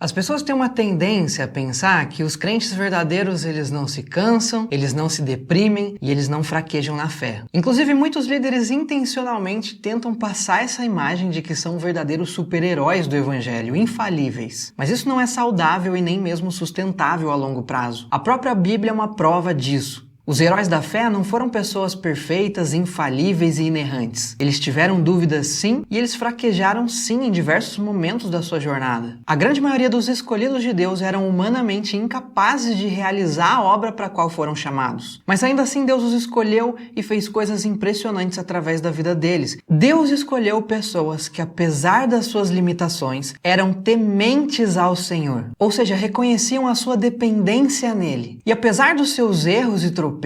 As pessoas têm uma tendência a pensar que os crentes verdadeiros eles não se cansam, eles não se deprimem e eles não fraquejam na fé. Inclusive, muitos líderes intencionalmente tentam passar essa imagem de que são verdadeiros super-heróis do evangelho, infalíveis. Mas isso não é saudável e nem mesmo sustentável a longo prazo. A própria Bíblia é uma prova disso. Os heróis da fé não foram pessoas perfeitas, infalíveis e inerrantes. Eles tiveram dúvidas sim, e eles fraquejaram sim em diversos momentos da sua jornada. A grande maioria dos escolhidos de Deus eram humanamente incapazes de realizar a obra para a qual foram chamados. Mas ainda assim Deus os escolheu e fez coisas impressionantes através da vida deles. Deus escolheu pessoas que, apesar das suas limitações, eram tementes ao Senhor. Ou seja, reconheciam a sua dependência nele. E apesar dos seus erros e tropeços,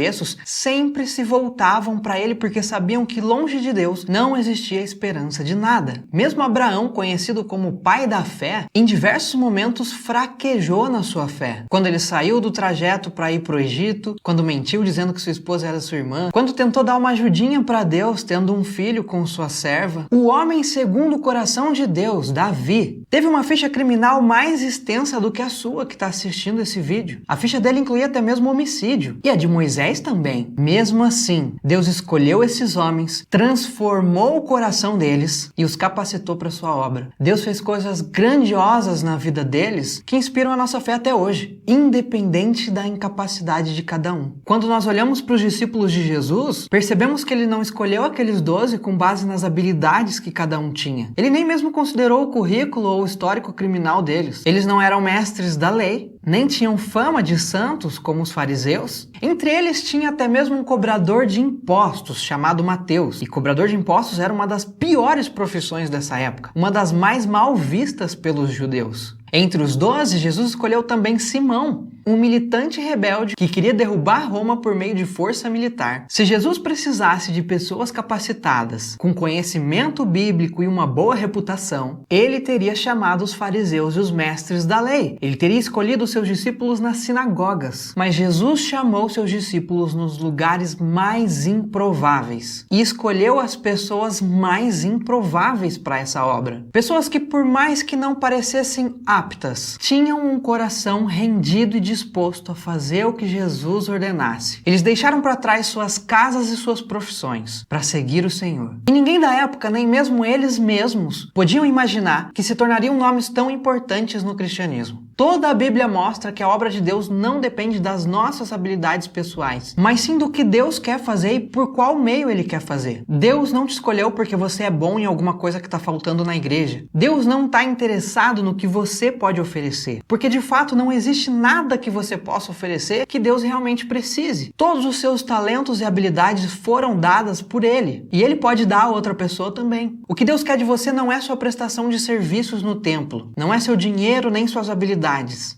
sempre se voltavam para ele porque sabiam que longe de Deus não existia esperança de nada. Mesmo Abraão, conhecido como o pai da fé, em diversos momentos fraquejou na sua fé. Quando ele saiu do trajeto para ir para o Egito, quando mentiu dizendo que sua esposa era sua irmã, quando tentou dar uma ajudinha para Deus tendo um filho com sua serva, o homem segundo o coração de Deus, Davi, teve uma ficha criminal mais extensa do que a sua que está assistindo esse vídeo. A ficha dele incluía até mesmo homicídio. E a de Moisés também. Mesmo assim, Deus escolheu esses homens, transformou o coração deles e os capacitou para sua obra. Deus fez coisas grandiosas na vida deles que inspiram a nossa fé até hoje, independente da incapacidade de cada um. Quando nós olhamos para os discípulos de Jesus, percebemos que ele não escolheu aqueles 12 com base nas habilidades que cada um tinha. Ele nem mesmo considerou o currículo ou o histórico criminal deles. Eles não eram mestres da lei, nem tinham fama de santos como os fariseus. Entre eles tinha até mesmo um cobrador de impostos chamado Mateus. E cobrador de impostos era uma das piores profissões dessa época, uma das mais mal vistas pelos judeus. Entre os 12, Jesus escolheu também Simão, um militante rebelde que queria derrubar Roma por meio de força militar. Se Jesus precisasse de pessoas capacitadas, com conhecimento bíblico e uma boa reputação, ele teria chamado os fariseus e os mestres da lei. Ele teria escolhido seus discípulos nas sinagogas. Mas Jesus chamou seus discípulos nos lugares mais improváveis e escolheu as pessoas mais improváveis para essa obra. Pessoas que, por mais que não parecessem aptas, tinham um coração rendido e disposto a fazer o que Jesus ordenasse. Eles deixaram para trás suas casas e suas profissões para seguir o Senhor. E ninguém da época, nem mesmo eles mesmos, podiam imaginar que se tornariam nomes tão importantes no cristianismo. Toda a Bíblia mostra que a obra de Deus não depende das nossas habilidades pessoais, mas sim do que Deus quer fazer e por qual meio Ele quer fazer. Deus não te escolheu porque você é bom em alguma coisa que está faltando na igreja. Deus não está interessado no que você pode oferecer, porque de fato não existe nada que você possa oferecer que Deus realmente precise. Todos os seus talentos e habilidades foram dadas por Ele, e Ele pode dar a outra pessoa também. O que Deus quer de você não é sua prestação de serviços no templo, não é seu dinheiro nem suas habilidades.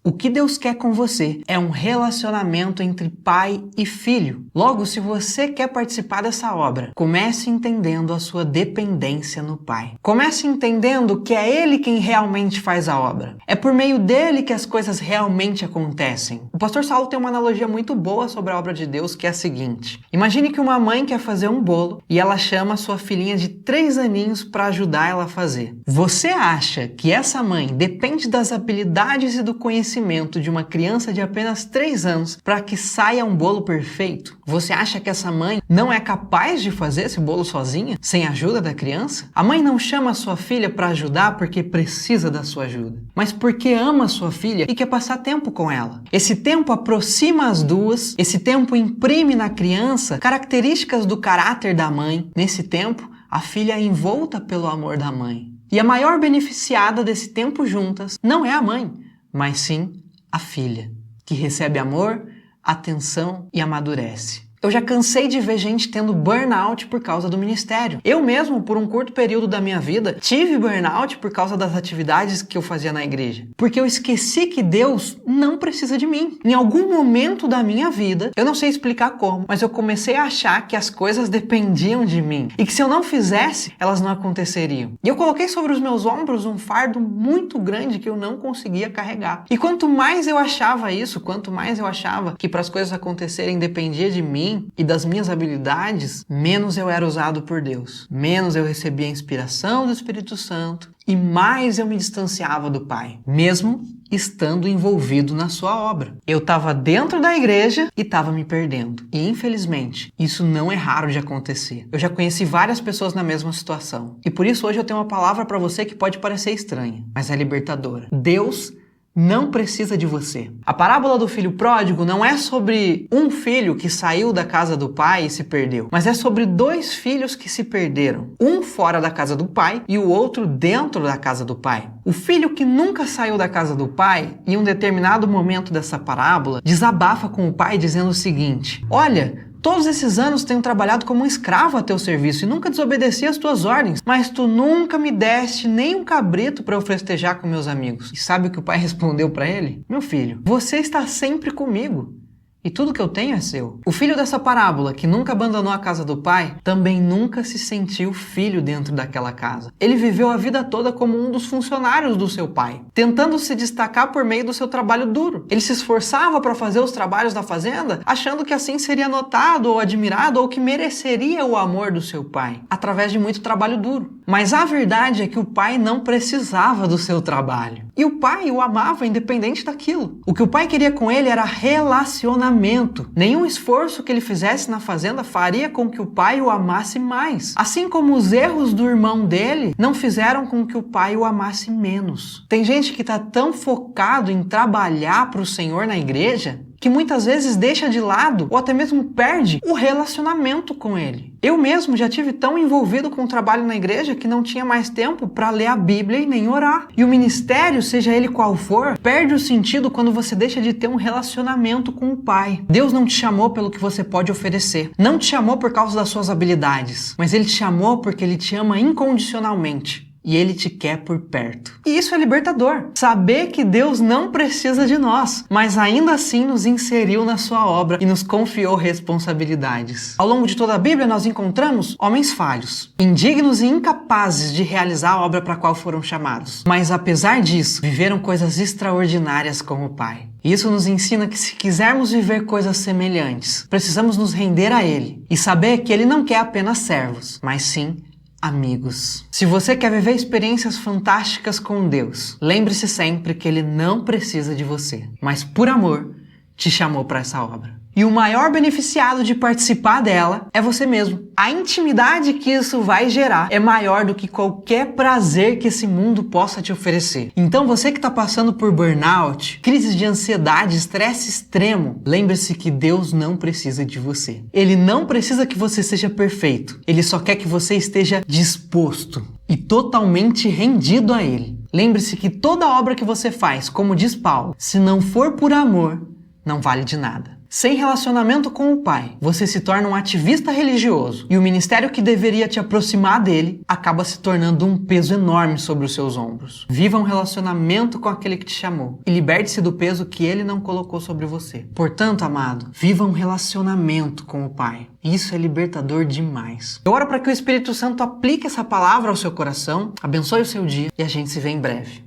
O que Deus quer com você é um relacionamento entre pai e filho. Logo, se você quer participar dessa obra, comece entendendo a sua dependência no Pai. Comece entendendo que é Ele quem realmente faz a obra. É por meio dele que as coisas realmente acontecem. O pastor Saulo tem uma analogia muito boa sobre a obra de Deus, que é a seguinte. Imagine que uma mãe quer fazer um bolo e ela chama a sua filhinha de 3 aninhos para ajudar ela a fazer. Você acha que essa mãe depende das habilidades e do conhecimento de uma criança de apenas 3 anos para que saia um bolo perfeito? Você acha que essa mãe não é capaz de fazer esse bolo sozinha, sem a ajuda da criança? A mãe não chama a sua filha para ajudar porque precisa da sua ajuda, mas porque ama a sua filha e quer passar tempo com ela. Esse tempo aproxima as duas, esse tempo imprime na criança características do caráter da mãe. Nesse tempo, a filha é envolta pelo amor da mãe. E a maior beneficiada desse tempo juntas não é a mãe, mas sim a filha, que recebe amor, atenção e amadurece. Eu já cansei de ver gente tendo burnout por causa do ministério. Eu mesmo, por um curto período da minha vida, tive burnout por causa das atividades que eu fazia na igreja. Porque eu esqueci que Deus não precisa de mim. Em algum momento da minha vida, eu não sei explicar como, mas eu comecei a achar que as coisas dependiam de mim. E que se eu não fizesse, elas não aconteceriam. E eu coloquei sobre os meus ombros um fardo muito grande que eu não conseguia carregar. E quanto mais eu achava isso, quanto mais eu achava que para as coisas acontecerem dependia de mim, mim e das minhas habilidades, menos eu era usado por Deus, menos eu recebia a inspiração do Espírito Santo e mais eu me distanciava do Pai, mesmo estando envolvido na sua obra. Eu estava dentro da igreja e estava me perdendo. E infelizmente, isso não é raro de acontecer. Eu já conheci várias pessoas na mesma situação. E por isso hoje eu tenho uma palavra para você que pode parecer estranha, mas é libertadora. Deus não precisa de você. A parábola do filho pródigo não é sobre um filho que saiu da casa do pai e se perdeu, mas é sobre dois filhos que se perderam. Um fora da casa do pai e o outro dentro da casa do pai. O filho que nunca saiu da casa do pai, em um determinado momento dessa parábola, desabafa com o pai dizendo o seguinte: olha, todos esses anos tenho trabalhado como um escravo a teu serviço e nunca desobedeci às tuas ordens, mas tu nunca me deste nem um cabrito para eu festejar com meus amigos. E sabe o que o pai respondeu para ele? Meu filho, você está sempre comigo e tudo que eu tenho é seu. O filho dessa parábola, que nunca abandonou a casa do pai, também nunca se sentiu filho dentro daquela casa. Ele viveu a vida toda como um dos funcionários do seu pai, tentando se destacar por meio do seu trabalho duro. Ele se esforçava para fazer os trabalhos da fazenda, achando que assim seria notado ou admirado ou que mereceria o amor do seu pai, através de muito trabalho duro. Mas a verdade é que o pai não precisava do seu trabalho. E o pai o amava independente daquilo. O que o pai queria com ele era relacionamento. Nenhum esforço que ele fizesse na fazenda faria com que o pai o amasse mais. Assim como os erros do irmão dele não fizeram com que o pai o amasse menos. Tem gente que está tão focado em trabalhar para o Senhor na igreja que muitas vezes deixa de lado ou até mesmo perde o relacionamento com ele. Eu mesmo já tive tão envolvido com o trabalho na igreja que não tinha mais tempo para ler a Bíblia e nem orar. E o ministério, seja ele qual for, perde o sentido quando você deixa de ter um relacionamento com o Pai. Deus não te chamou pelo que você pode oferecer, não te chamou por causa das suas habilidades, mas Ele te chamou porque Ele te ama incondicionalmente. E Ele te quer por perto. E isso é libertador. Saber que Deus não precisa de nós, mas ainda assim nos inseriu na sua obra e nos confiou responsabilidades. Ao longo de toda a Bíblia nós encontramos homens falhos, indignos e incapazes de realizar a obra para a qual foram chamados. Mas apesar disso, viveram coisas extraordinárias com o Pai. Isso nos ensina que se quisermos viver coisas semelhantes, precisamos nos render a Ele e saber que Ele não quer apenas servos, mas sim amigos. Se você quer viver experiências fantásticas com Deus, lembre-se sempre que Ele não precisa de você, mas por amor te chamou para essa obra. E o maior beneficiado de participar dela é você mesmo. A intimidade que isso vai gerar é maior do que qualquer prazer que esse mundo possa te oferecer. Então você que está passando por burnout, crises de ansiedade, estresse extremo, lembre-se que Deus não precisa de você. Ele não precisa que você seja perfeito. Ele só quer que você esteja disposto e totalmente rendido a Ele. Lembre-se que toda obra que você faz, como diz Paulo, se não for por amor, não vale de nada. Sem relacionamento com o Pai, você se torna um ativista religioso e o ministério que deveria te aproximar dele acaba se tornando um peso enorme sobre os seus ombros. Viva um relacionamento com aquele que te chamou e liberte-se do peso que ele não colocou sobre você. Portanto, amado, viva um relacionamento com o Pai. Isso é libertador demais. Eu oro para que o Espírito Santo aplique essa palavra ao seu coração, abençoe o seu dia e a gente se vê em breve.